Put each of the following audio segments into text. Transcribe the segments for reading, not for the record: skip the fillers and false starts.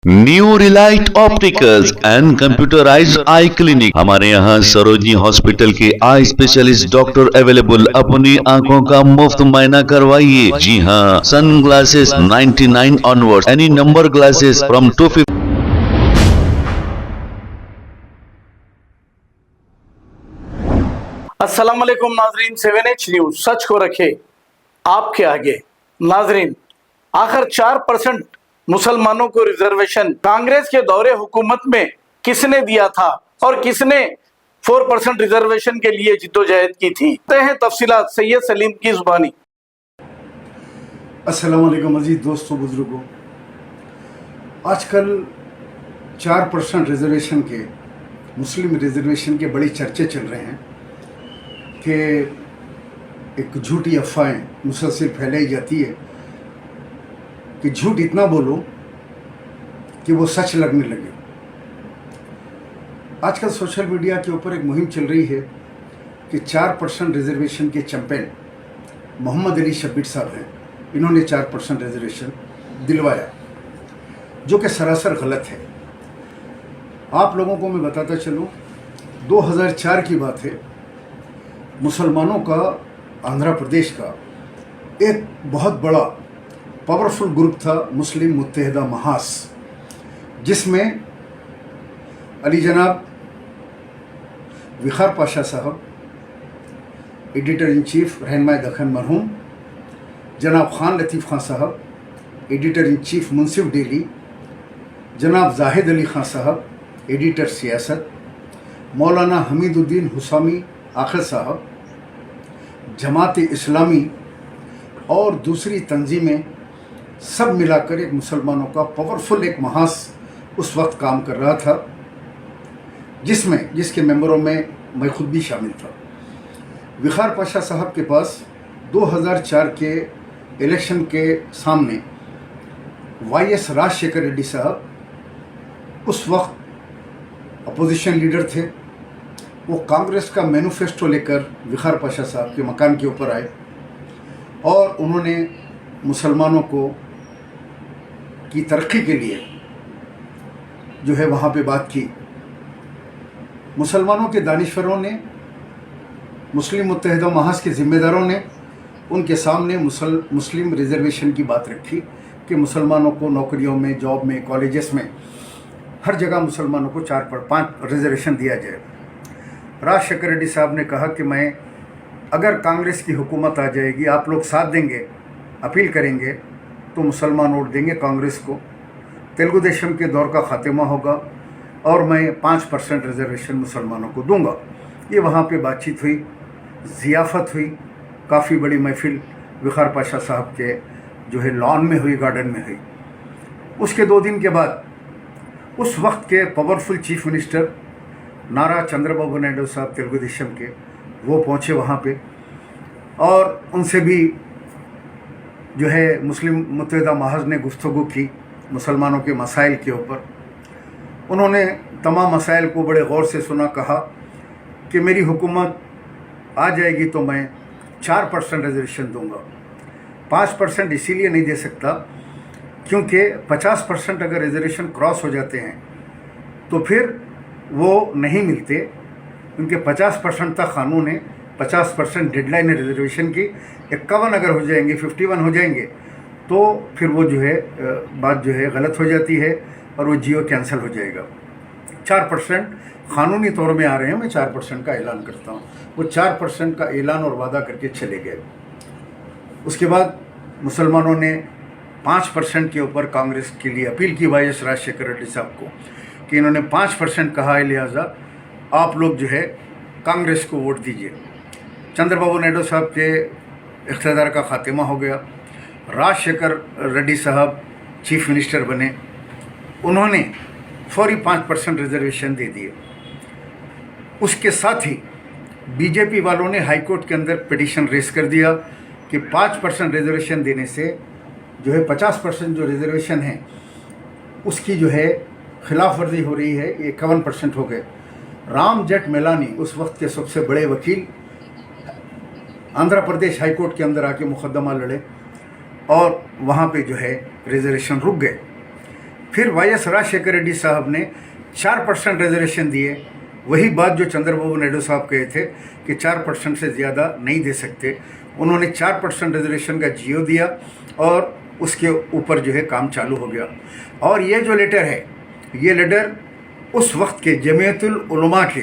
New relight opticals and computerised eye clinic. हमारे यहाँ Sarojini hospital के आई स्पेशलिस्ट डॉक्टर अवेलेबल। अपनी आंखों का मुफ्त मुआयना करवाइए। जी हाँ, sunglasses 99 onward, any number glasses from 250। अस्सलाम वालेकुम नाजरीन, 7H न्यूज सच को रखे आपके आगे। नाजरीन, आखिर 4% मुसलमानों को रिजर्वेशन कांग्रेस के दौरे हुकूमत में किसने दिया था और किसने 4% रिजर्वेशन के लिए जिद्दोजहद की थी? हैं तफसीलात सैयद सलीम की जुबानी। अस्सलाम वालेकुम अजीज दोस्तों बुजुर्गों, आजकल 4% रिजर्वेशन के, मुस्लिम रिजर्वेशन के बड़ी चर्चे चल रहे हैं कि एक झूठी अफवाहें मुसलसल फैलाई जाती है कि झूठ इतना बोलो कि वो सच लगने लगे। आजकल सोशल मीडिया के ऊपर एक मुहिम चल रही है कि 4% रिजर्वेशन के चैंपियन मोहम्मद अली शब्बीर साहब हैं, इन्होंने 4% रिजर्वेशन दिलवाया, जो कि सरासर गलत है। आप लोगों को मैं बताता चलूँ, 2004 की बात है। मुसलमानों का, आंध्र प्रदेश का एक बहुत बड़ा पावरफुल ग्रुप था मुस्लिम मुत्तहिदा महास, जिसमें अली जनाब विखार पाशा साहब, एडिटर इन चीफ रहनुमाए दखन मरहूम, जनाब खान लतीफ़ खान साहब, editor in chief Munsif daily, जनाब जाहिद अली खान साहब, एडिटर सियासत, मौलाना हमीदुद्दीन हुसामी आखिर साहब, जमात इस्लामी और दूसरी तंजीमें, सब मिलाकर एक मुसलमानों का पावरफुल एक महास उस वक्त काम कर रहा था, जिसके मेंबरों में मैं खुद भी शामिल था। विखार पाशा साहब के पास 2004 के इलेक्शन के सामने YS राजशेखर रेड्डी साहब उस वक्त अपोजिशन लीडर थे। वो कांग्रेस का मैनिफेस्टो लेकर विखार पाशा साहब के मकान के ऊपर आए और उन्होंने मुसलमानों को की तरक्की के लिए जो है वहाँ पे बात की। मुसलमानों के दानिश्वरों ने, मुस्लिम मुत्तहिदा महाज के ज़िम्मेदारों ने उनके सामने मुस्लिम रिजर्वेशन की बात रखी कि मुसलमानों को नौकरियों में, जॉब में, कॉलेजेस में, हर जगह मुसलमानों को 4/5 रिजर्वेशन दिया जाए। राजशेखर रेड्डी साहब ने कहा कि मैं, अगर कांग्रेस की हुकूमत आ जाएगी, आप लोग साथ देंगे, अपील करेंगे, तो मुसलमान वोट देंगे कांग्रेस को, तेलुगु देशम के दौर का ख़ात्मा होगा और मैं 5% रिजर्वेशन मुसलमानों को दूंगा। ये वहाँ पे बातचीत हुई, ज़ियाफ़त हुई, काफ़ी बड़ी महफिल विखार पाशा साहब के जो है लॉन में हुई, गार्डन में हुई। उसके 2 दिन के बाद उस वक्त के पावरफुल चीफ मिनिस्टर नारा चंद्रबाबू नायडू साहब तेलुगु देशम के, वो पहुँचे वहाँ पे और उनसे भी जो है मुस्लिम मुत्तहिदा महाज ने गुफ्तगू की मुसलमानों के मसाइल के ऊपर। उन्होंने तमाम मसाइल को बड़े गौर से सुना, कहा कि मेरी हुकूमत आ जाएगी तो मैं 4% रिजर्वेशन दूंगा। 5% इसीलिए नहीं दे सकता क्योंकि 50% अगर रिजर्वेशन क्रॉस हो जाते हैं तो फिर वो नहीं मिलते, क्योंकि 50% तक कानून है, 50% डेडलाइन है रिजर्वेशन की। 51 अगर हो जाएंगे, 51 हो जाएंगे तो फिर वो जो है बात जो है गलत हो जाती है और वो जियो कैंसिल हो जाएगा। 4% क़ानूनी तौर में आ रहे हैं, मैं 4% का ऐलान करता हूँ। वो 4% का ऐलान और वादा करके चले गए। उसके बाद मुसलमानों ने 5% के ऊपर कांग्रेस के लिए अपील की YS राजशेखर रेड्डी साहब को कि इन्होंने 5% कहा है, लिहाजा आप लोग जो है कांग्रेस को वोट दीजिए। चंद्रबाबू नायडू साहब के इख्तियार का ख़ात्मा हो गया। राजशेखर रेड्डी साहब चीफ मिनिस्टर बने, उन्होंने फौरी 5% रिजर्वेशन दे दिए। उसके साथ ही बीजेपी वालों ने हाई कोर्ट के अंदर पिटीशन रेस कर दिया कि 5% रिजर्वेशन देने से जो है 50% जो रिजर्वेशन है उसकी जो है खिलाफ वर्जी हो रही है, 51% हो गए। राम जेठ मेलानी उस वक्त के सबसे बड़े वकील आंध्र प्रदेश हाई कोर्ट के अंदर आके मुकदमा लड़े और वहाँ पे जो है रिजर्वेशन रुक गए। फिर वाई.एस. राजशेखर रेड्डी साहब ने 4% रिजर्वेशन दिए। वही बात जो चंद्रबाबू नायडू साहब कहे थे कि 4% से ज़्यादा नहीं दे सकते, उन्होंने 4% रिजर्वेशन का जियो दिया और उसके ऊपर जो है काम चालू हो गया। और ये जो लेटर है, ये लेटर उस वक्त के जमीयतुल उलमा के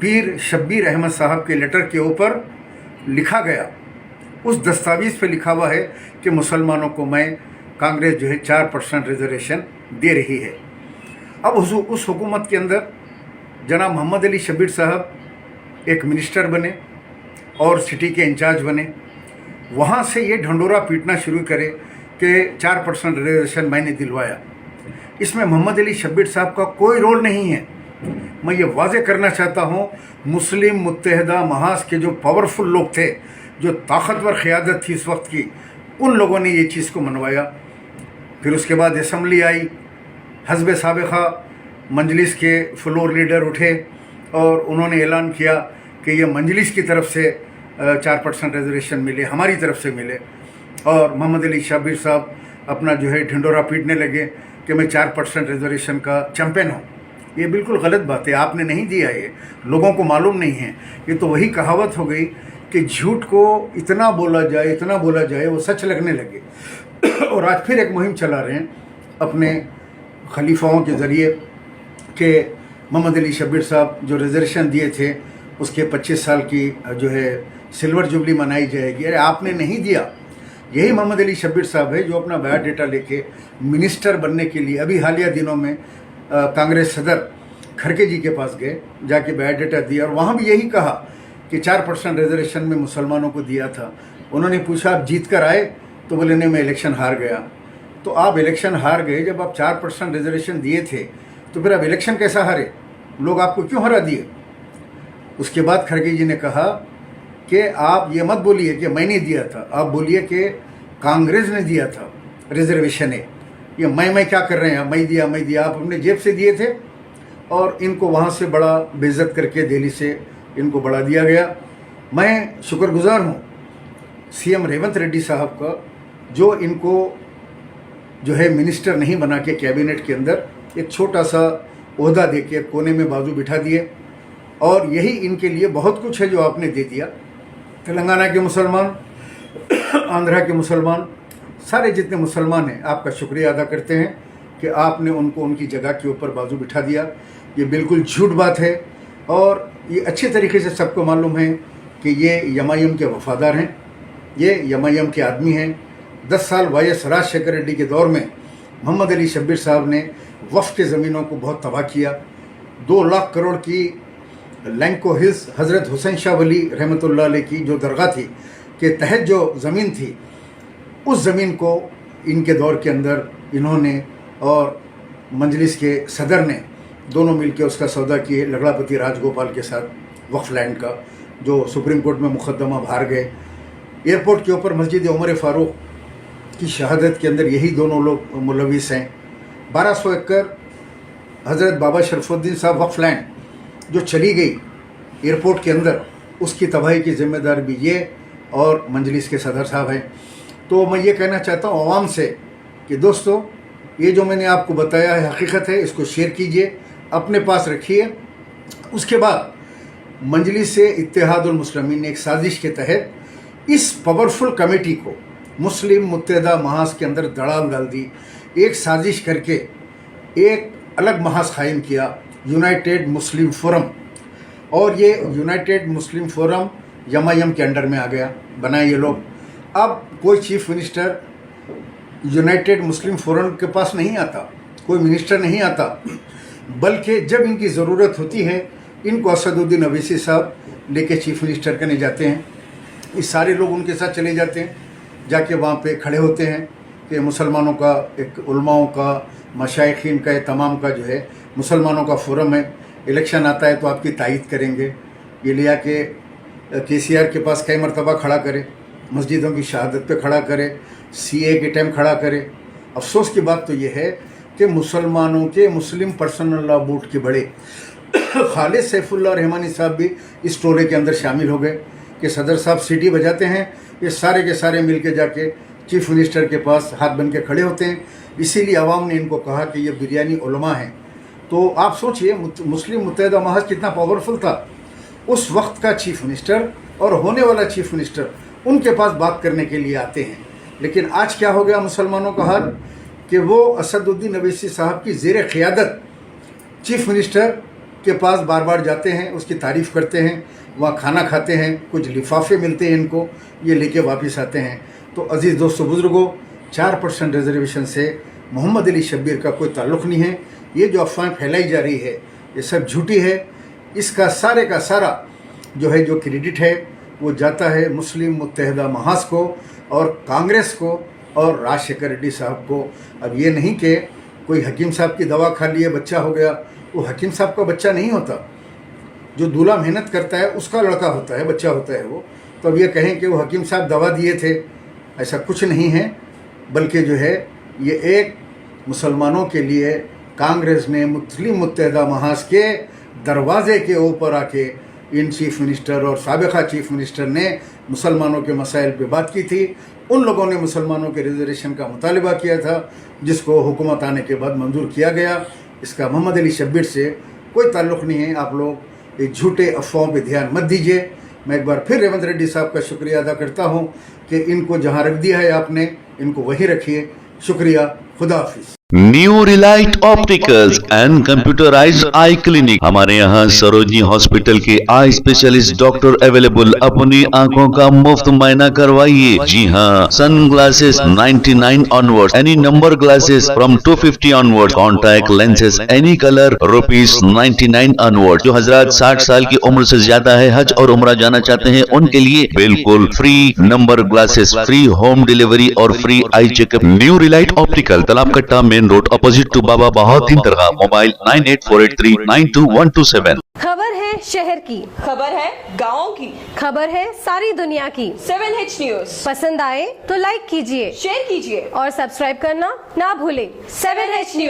पीर शब्बीर अहमद साहब के लेटर के ऊपर लिखा गया। उस दस्तावेज़ पे लिखा हुआ है कि मुसलमानों को मैं कांग्रेस जो है 4% रिजर्वेशन दे रही है। अब उस हुकूमत के अंदर जनाब मोहम्मद अली शब्बीर साहब एक मिनिस्टर बने और सिटी के इंचार्ज बने। वहाँ से ये ढंडोरा पीटना शुरू करे कि 4% रिजर्वेशन मैंने दिलवाया। इसमें मोहम्मद अली शब्बीर साहब का कोई रोल नहीं है। मैं ये वाज़े करना चाहता हूँ, मुस्लिम मुत्तहिदा महाज के जो पावरफुल लोग थे, जो ताकतवर क़यादत थी इस वक्त की, उन लोगों ने ये चीज़ को मनवाया। फिर उसके बाद असम्बली आई, हज़ब साबिक़ा मजलिस के फ्लोर लीडर उठे और उन्होंने ऐलान किया कि ये मजलिस की तरफ से 4% रिजर्वेशन मिले, हमारी तरफ से मिले। और मोहम्मद अली शब्बीर साहब अपना जो है ढिंडोरा पीटने लगे कि मैं 4% रिजर्वेशन का चैम्पियन हूँ। ये बिल्कुल गलत बात है, आपने नहीं दिया, ये लोगों को मालूम नहीं है। ये तो वही कहावत हो गई कि झूठ को इतना बोला जाए वो सच लगने लगे। और आज फिर एक मुहिम चला रहे हैं अपने खलीफाओं के ज़रिए कि मोहम्मद अली शब्बीर साहब जो रिजर्वेशन दिए थे उसके 25 साल की जो है सिल्वर जुबली मनाई जाएगी। अरे आपने नहीं दिया। यही मोहम्मद अली शब्बीर साहब है जो अपना बायोडाटा लेके मिनिस्टर बनने के लिए अभी हालिया दिनों में कांग्रेस सदर खड़गे जी के पास गए, जाके बायोडाटा दिया और वहाँ भी यही कहा कि 4% रिजर्वेशन में मुसलमानों को दिया था। उन्होंने पूछा आप जीत कर आए? तो बोले नहीं, मैं इलेक्शन हार गया। तो आप इलेक्शन हार गए, जब आप 4% रिजर्वेशन दिए थे तो फिर आप इलेक्शन कैसा हारे? लोग आपको क्यों हरा दिए? उसके बाद खड़गे जी ने कहा कि आप ये मत बोलिए कि मैंने दिया था, आप बोलिए कि कांग्रेस ने दिया था रिजर्वेशन है। ये मैं क्या कर रहे हैं, मैं दिया, आप अपने जेब से दिए थे। और इनको वहाँ से बड़ा बेइज्जत करके दिल्ली से इनको बढ़ा दिया गया। मैं शुक्रगुजार हूँ सीएम रेवंत रेड्डी साहब का, जो इनको जो है मिनिस्टर नहीं बना के कैबिनेट के अंदर एक छोटा सा ओहदा दे के कोने में बाजू बिठा दिए। और यही इनके लिए बहुत कुछ है जो आपने दे दिया। तेलंगाना के मुसलमान, आंध्रा के मुसलमान, सारे जितने मुसलमान हैं आपका शुक्रिया अदा करते हैं कि आपने उनको उनकी जगह के ऊपर बाजू बिठा दिया। ये बिल्कुल झूठ बात है और ये अच्छे तरीके से सबको मालूम है कि ये एमआईएम के वफादार हैं, ये एमआईएम के आदमी हैं। 10 साल वाई.एस. राजशेखर रेड्डी के दौर में मोहम्मद अली शब्बीर साहब ने वक्फ के ज़मीनों को बहुत तबाह किया। 2 लाख करोड़ की लैंको हिल्स हज़रत हुसैन शाह वली रहमतुल्लाह अलैह की जो दरगाह थी के तहत जो ज़मीन थी, उस ज़मीन को इनके दौर के अंदर इन्होंने और मजलिस के सदर ने दोनों मिलकर उसका सौदा किए लगड़ापति राजगोपाल के साथ वक्फ लैंड का, जो सुप्रीम कोर्ट में मुकदमा हार गए। एयरपोर्ट के ऊपर मस्जिद उमर फारूक की शहादत के अंदर यही दोनों लोग मुलविस हैं। 1200 एकड़ हज़रत बाबा शरफुद्दीन साहब वक्फ लैंड जो चली गई एयरपोर्ट के अंदर, उसकी तबाही की जिम्मेदार भी ये और मजलिस के सदर साहब हैं। तो मैं ये कहना चाहता हूँ आवाम से कि दोस्तों, ये जो मैंने आपको बताया है हकीकत है, इसको शेयर कीजिए, अपने पास रखिए। उसके बाद मजलिस से इत्तेहादुल मुस्लिमीन ने एक साजिश के तहत इस पावरफुल कमेटी को मुस्लिम मुत्तहिदा महाज के अंदर दड़ाल डाल दी। एक साजिश करके एक अलग महाज कायम किया, यूनाइटेड मुस्लिम फोरम। और ये यूनाइटेड मुस्लिम फोरम एमआईएम के अंडर में आ गया, बनाए ये लोग। अब कोई चीफ मिनिस्टर यूनाइटेड मुस्लिम फोरम के पास नहीं आता, कोई मिनिस्टर नहीं आता, बल्कि जब इनकी ज़रूरत होती है इनको असदुद्दीन अवैसी साहब लेके चीफ मिनिस्टर करने जाते हैं। ये सारे लोग उनके साथ चले जाते हैं, जाके वहाँ पे खड़े होते हैं कि मुसलमानों का एक उलमाओं का, मशाइखीन का, तमाम का जो है मुसलमानों का फोरम है, इलेक्शन आता है तो आपकी तायीद करेंगे। ये लिया के केसीआर के पास कई मरतबा खड़ा करे, मस्जिदों की शहादत पे खड़ा करे, सीए के टाइम खड़ा करे। अफसोस की बात तो ये है कि मुसलमानों के मुस्लिम पर्सनल लॉ बोर्ड के बड़े खालिद सैफुल्लाह रहमानी साहब भी इस टोले के अंदर शामिल हो गए कि सदर साहब सीटी बजाते हैं, ये सारे के सारे मिल के जाके चीफ मिनिस्टर के पास हाथ बन के खड़े होते हैं। इसीलिए आवाम ने इनको कहा कि ये बिरयानी उलमा है। तो आप सोचिए मुस्लिम मुत्तहिदा महज कितना पावरफुल था। उस वक्त का चीफ मिनिस्टर और होने वाला चीफ मिनिस्टर उनके पास बात करने के लिए आते हैं। लेकिन आज क्या हो गया मुसलमानों का हाल कि वो असदुद्दीन अवैसी साहब की ज़ेर क़ियादत चीफ मिनिस्टर के पास बार बार जाते हैं, उसकी तारीफ़ करते हैं, वहाँ खाना खाते हैं, कुछ लिफाफे मिलते हैं इनको, ये लेके वापस आते हैं। तो अज़ीज़ दोस्तों बुज़ुर्गों, 4% रिजर्वेशन से मोहम्मद अली शब्बीर का कोई ताल्लुक़ नहीं है। ये जो अफवाहें फैलाई जा रही है ये सब झूठी है। इसका सारे का सारा जो है जो क्रेडिट है वो जाता है मुस्लिम मुत्तहिदा महाज को और कांग्रेस को और राजशेखर रेड्डी साहब को। अब ये नहीं कि कोई हकीम साहब की दवा खा लिए बच्चा हो गया, वो हकीम साहब का बच्चा नहीं होता, जो दूल्हा मेहनत करता है उसका लड़का होता है, बच्चा होता है वो। तो अब ये कहें कि वो हकीम साहब दवा दिए थे, ऐसा कुछ नहीं है, बल्कि जो है ये एक मुसलमानों के लिए कांग्रेस ने मुस्लिम मुत्तहिदा महाज के दरवाजे के ऊपर आके इन चीफ मिनिस्टर और साबिका चीफ मिनिस्टर ने मुसलमानों के मसाइल पे बात की थी। उन लोगों ने मुसलमानों के रिजर्वेशन का मुतालिबा किया था जिसको हुकूमत आने के बाद मंजूर किया गया। इसका मोहम्मद अली शब्बीर से कोई ताल्लुक़ नहीं है। आप लोग ये झूठे अफवाहों पे ध्यान मत दीजिए। मैं एक बार फिर रेवंत रेड्डी साहब का शुक्रिया अदा करता हूँ कि इनको जहाँ रख दिया है आपने, इनको वहीं रखिए। शुक्रिया, खुदा हाफिज। New relight opticals and computerised eye clinic. हमारे यहाँ सरोजनी हॉस्पिटल के आई स्पेशलिस्ट डॉक्टर अवेलेबल। अपनी आंखों का मुफ्त मायना करवाइए। जी हाँ, sunglasses 99 onward, any number glasses from 250 onward, contact lenses any colour ₹99 onward. जो हजरात 60 साल की उम्र से ज्यादा है, हज और उम्रा जाना चाहते हैं, उनके लिए बिल्कुल free number glasses, free home delivery और free eye checkup. New relight optical, Talab Katta, main road, opposite to Baba Bahauddin दरगाह। मोबाइल 9848392127। खबर है शहर की, खबर है गाँव की, खबर है सारी दुनिया की। 7H न्यूज पसंद आए तो लाइक कीजिए, शेयर कीजिए और सब्सक्राइब करना ना भूलें। 7H news.